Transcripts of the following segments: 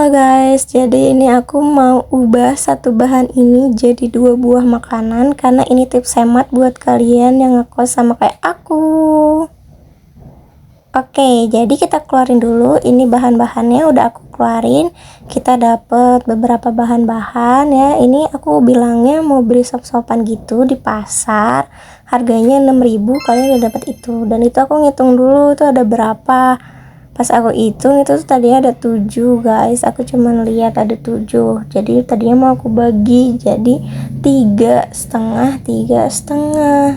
Halo guys, jadi ini aku mau ubah satu bahan ini jadi 2 buah makanan karena ini tips hemat buat kalian yang ngekos sama kayak aku. Oke, jadi kita keluarin dulu. Ini bahan-bahannya udah aku keluarin. Kita dapet beberapa bahan-bahan ya. Ini aku bilangnya mau beli sop-sopan gitu di pasar. Harganya 6.000, kalian udah dapet itu. Dan itu aku ngitung dulu tuh ada berapa. Pas aku hitung itu tadinya ada 7 guys, aku cuman lihat ada 7, jadi tadinya mau aku bagi jadi 3,5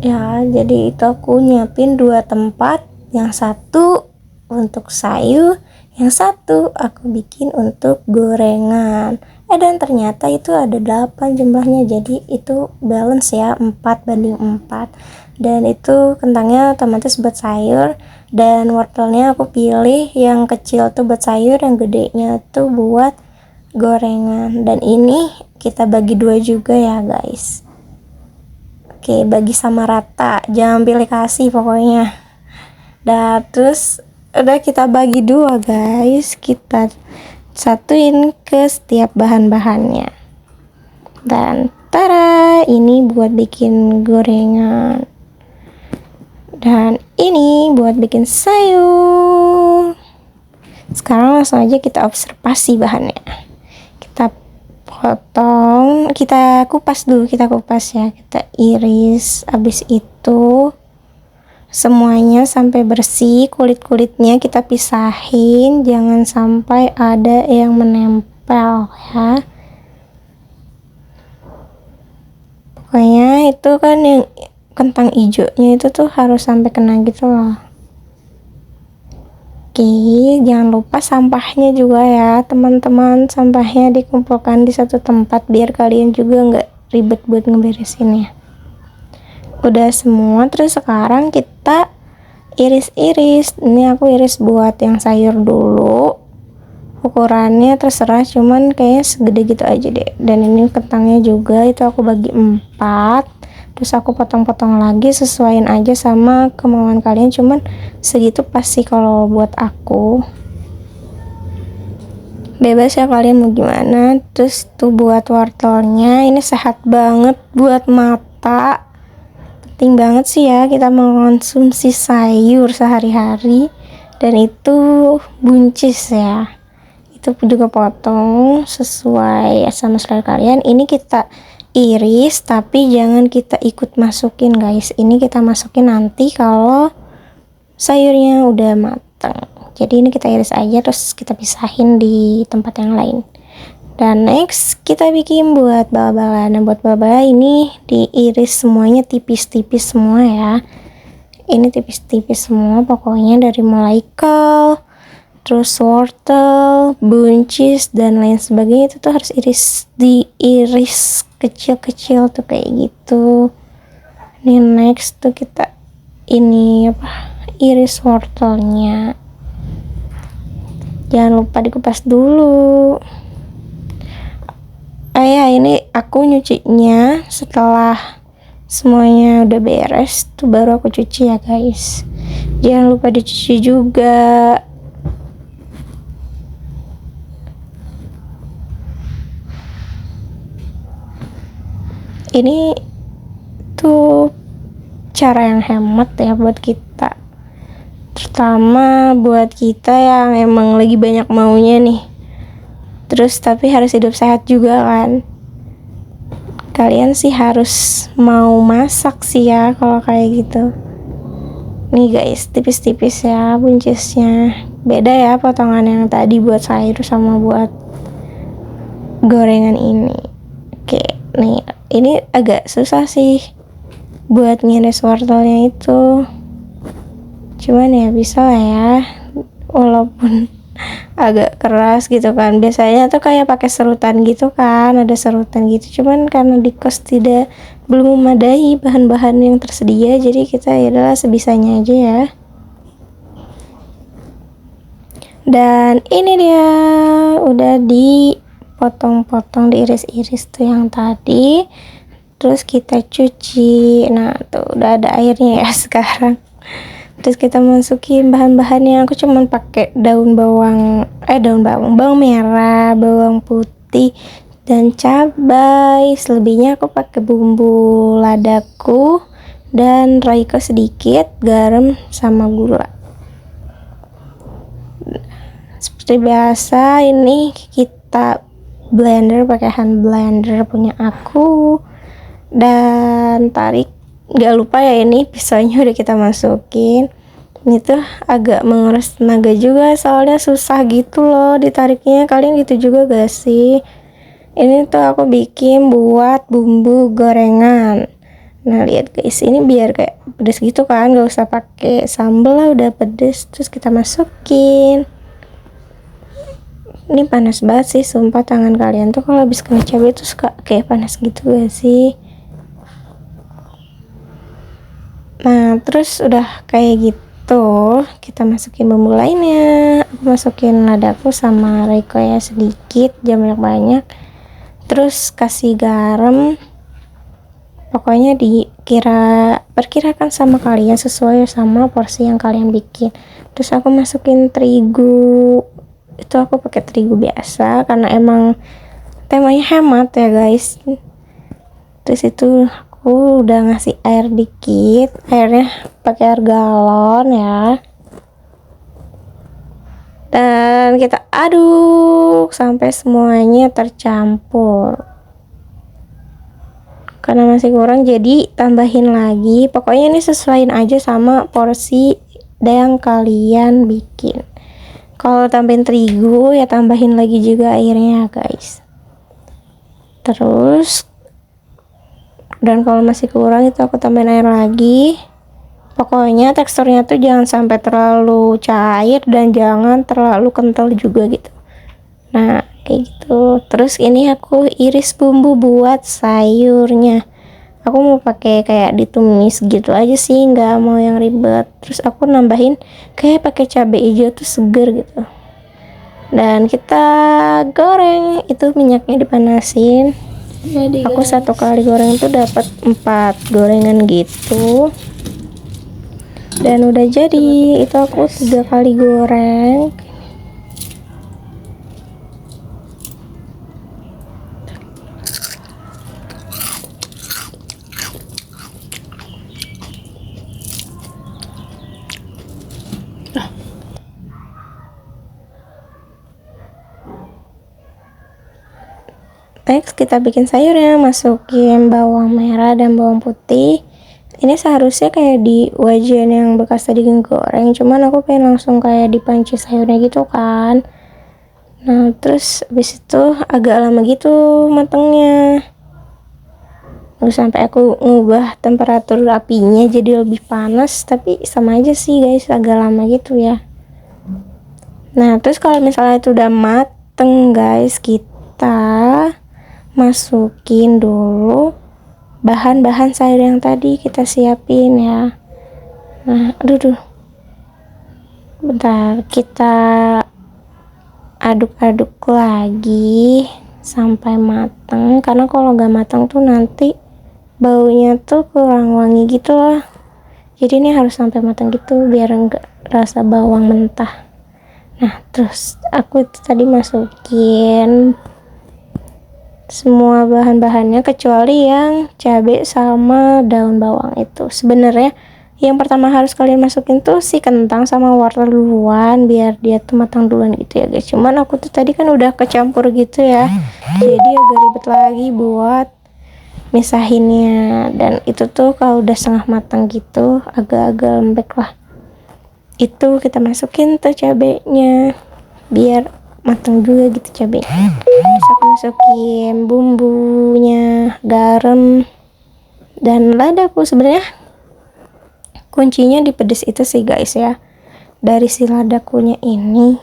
ya. Jadi itu aku nyiapin 2 tempat, yang satu untuk sayur, yang satu aku bikin untuk gorengan. Dan ternyata itu ada 8 jumlahnya, jadi itu balance ya, 4:4. Dan itu kentangnya otomatis buat sayur, dan wortelnya aku pilih yang kecil tuh buat sayur, yang gedenya tuh buat gorengan. Dan ini kita bagi 2 juga ya guys. Oke, bagi sama rata, jangan pilih kasih pokoknya. Dan terus udah kita bagi 2 guys, kita satuin ke setiap bahan-bahannya. Dan tara, ini buat bikin gorengan, dan ini buat bikin sayur. Sekarang langsung aja kita observasi bahannya. Kita potong, kita kupas dulu, kita kupas ya, kita iris. Habis itu semuanya sampai bersih, kulit-kulitnya kita pisahin, jangan sampai ada yang menempel ya. Pokoknya itu kan yang kentang hijaunya itu tuh harus sampai kena gitu loh. Oke, jangan lupa sampahnya juga ya teman-teman, sampahnya dikumpulkan di satu tempat biar kalian juga nggak ribet buat ngeberesinnya. Udah semua, terus sekarang kita iris-iris. Ini aku iris buat yang sayur dulu, ukurannya terserah, cuman kayaknya segede gitu aja deh. Dan ini kentangnya juga itu aku bagi 4, terus aku potong-potong lagi, sesuaiin aja sama kemauan kalian, cuman segitu pasti kalau buat aku. Bebas ya kalian mau gimana. Terus tuh buat wortelnya, ini sehat banget buat mata, penting banget sih ya kita mengkonsumsi sayur sehari-hari. Dan itu buncis ya, itu juga potong sesuai sama selera kalian. Ini kita iris tapi jangan kita ikut masukin guys, ini kita masukin nanti kalau sayurnya udah matang. Jadi ini kita iris aja terus kita pisahin di tempat yang lain. Dan next kita bikin buat bala-bala. Nah buat bala-bala ini diiris semuanya tipis-tipis semua ya, ini tipis-tipis semua pokoknya, dari mulai kol, terus wortel, buncis dan lain sebagainya, itu tuh harus diiris kecil-kecil tuh kayak gitu. Ini next tuh kita ini iris wortelnya, jangan lupa dikupas dulu. Ya ini aku nyucinya setelah semuanya udah beres tuh baru aku cuci ya guys, jangan lupa dicuci juga. Ini tuh cara yang hemat ya buat kita, terutama buat kita yang emang lagi banyak maunya nih, terus tapi harus hidup sehat juga kan. Kalian sih harus mau masak sih ya kalau kayak gitu. Nih guys, tipis-tipis ya buncisnya, beda ya potongan yang tadi buat sayur sama buat gorengan ini. Oke, nih ini agak susah sih buat ngiris wortelnya itu, cuman ya bisa lah ya, walaupun agak keras gitu kan. Biasanya tuh kayak pakai serutan gitu kan, ada serutan gitu, cuman karena di kos belum memadai bahan-bahan yang tersedia, jadi kita ya adalah sebisanya aja ya. Dan ini dia udah dipotong-potong, diiris-iris tuh yang tadi, terus kita cuci. Nah tuh udah ada airnya ya sekarang. Terus kita masukin bahan-bahannya. Aku cuman pakai bawang merah, bawang putih, dan cabai. Selebihnya aku pakai bumbu ladaku dan Royco sedikit, garam sama gula. Seperti biasa, ini kita blender pakai hand blender punya aku. Dan tarik, gak lupa ya, ini pisaunya udah kita masukin. Ini tuh agak menguras tenaga juga, soalnya susah gitu loh ditariknya. Kalian gitu juga gak sih? Ini tuh aku bikin buat bumbu gorengan. Nah lihat guys, ini biar kayak pedes gitu kan, gak usah pakai sambal lah, udah pedes. Terus kita masukin. Ini panas banget sih, sumpah. Tangan kalian tuh kalau habis kena cabai tuh suka kayak panas gitu gak sih? Nah terus udah kayak gitu, kita masukin bumbu lainnya. Aku masukin ladaku sama Royco ya sedikit, jangan banyak-banyak. Terus kasih garam, pokoknya perkirakan sama kalian, sesuai sama porsi yang kalian bikin. Terus aku masukin terigu, itu aku pakai terigu biasa karena emang temanya hemat ya guys. Terus itu aku udah ngasih air dikit, airnya pakai air galon ya, dan kita aduk sampai semuanya tercampur. Karena masih kurang jadi tambahin lagi. Pokoknya ini sesuaiin aja sama porsi yang kalian bikin. Kalau tambahin terigu ya tambahin lagi juga airnya guys. Terus dan kalau masih kurang itu aku tambahin air lagi. Pokoknya teksturnya tuh jangan sampai terlalu cair dan jangan terlalu kental juga gitu. Nah kayak gitu. Terus ini aku iris bumbu buat sayurnya. Aku mau pakai kayak ditumis gitu aja sih, nggak mau yang ribet. Terus aku nambahin kayak pakai cabai hijau tuh seger gitu. Dan kita goreng, itu minyaknya dipanasin. Aku satu kali goreng itu dapat 4 gorengan gitu. Dan udah jadi, itu aku 3 kali goreng. Next kita bikin sayurnya, masukin bawang merah dan bawang putih. Ini seharusnya kayak di wajan yang bekas tadi goreng, cuman aku pengen langsung kayak di panci sayurnya gitu kan. Nah terus habis itu agak lama gitu matangnya. Lalu sampai aku ngubah temperatur apinya jadi lebih panas, tapi sama aja sih guys, agak lama gitu ya. Nah terus kalau misalnya itu udah mateng guys, kita masukin dulu bahan-bahan sayur yang tadi kita siapin ya. Nah aduh bentar, kita aduk-aduk lagi sampai matang, karena kalau nggak matang tuh nanti baunya tuh kurang wangi gitu lah. Jadi ini harus sampai matang gitu biar enggak rasa bawang mentah. Nah terus aku itu tadi masukin semua bahan-bahannya kecuali yang cabai sama daun bawang. Itu sebenarnya yang pertama harus kalian masukin tuh si kentang sama wortel duluan biar dia tuh matang duluan gitu ya guys. Cuman aku tuh tadi kan udah kecampur gitu ya, jadi agak ribet lagi buat misahinnya. Dan itu tuh kalau udah setengah matang gitu, agak-agak lembek lah, itu kita masukin tuh cabenya biar matang juga gitu cabenya. Terus aku masukin bumbunya, garam dan ladaku. Sebenarnya kuncinya di pedes itu sih guys ya, dari si ladakunya ini.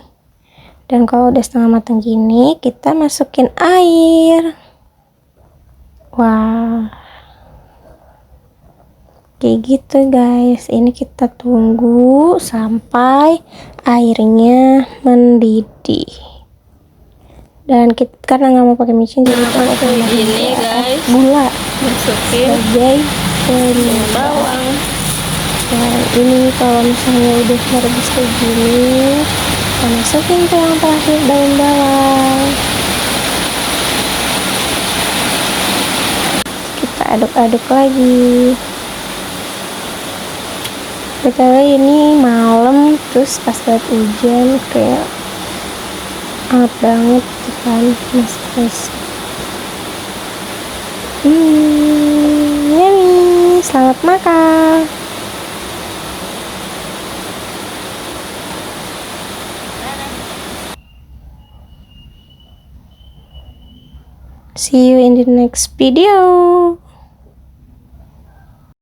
Dan kalau udah setengah matang gini, kita masukin air. Wah kayak gitu guys. Ini kita tunggu sampai airnya mendidih. Dan kita karena nggak mau pakai micin, jadi kita pakai ini guys, gula masukin sebagai penyedap bawang, Nah ini kalau misalnya udah merebus kayak gini, kita masukin ke yang terakhir daun bawang. Kita aduk-aduk lagi. BTW ini malam, terus pas lihat hujan kayak hangat banget gitu kan, mas. Yummy, selamat makan. See you in the next video.